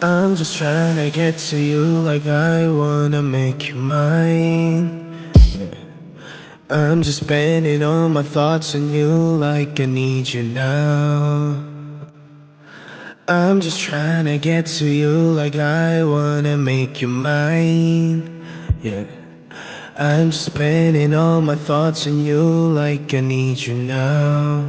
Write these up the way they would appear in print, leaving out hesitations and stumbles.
I'm just trying to get to you like I wanna make you mine. I'm just spending all my thoughts on you like I need you now. I'm just trying to get to you like I wanna make you mine. Yeah. I'm just spending all my thoughts on you like I need you now.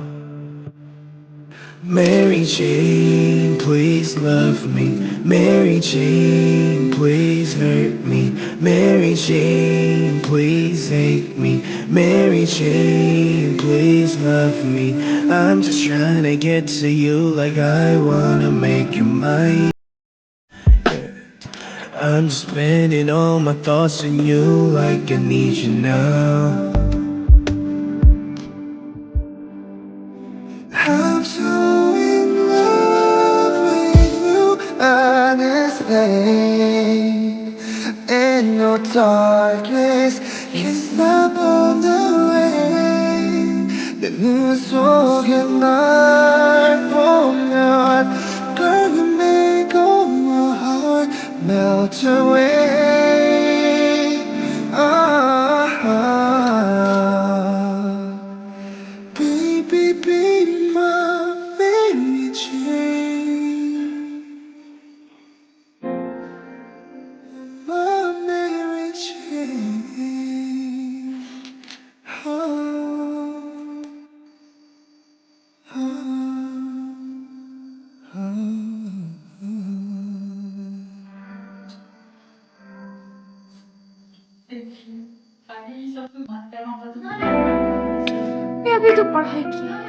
Mary Jane, please love me. Mary Jane, please hurt me. Mary Jane, please hate me. Mary Jane, please love me. I'm just trying to get to you like I wanna make you mine. I'm just spending all my thoughts on you like I need you now. I'm so in love with you, honestly. In no darkness can stop all the rain. 내 눈 속에 날 보면 Girl, you make all my heart melt away. Baby, be my Mary Jane, my Mary Jane. Oh, oh, oh, मैं अभी तो पढ़ाई की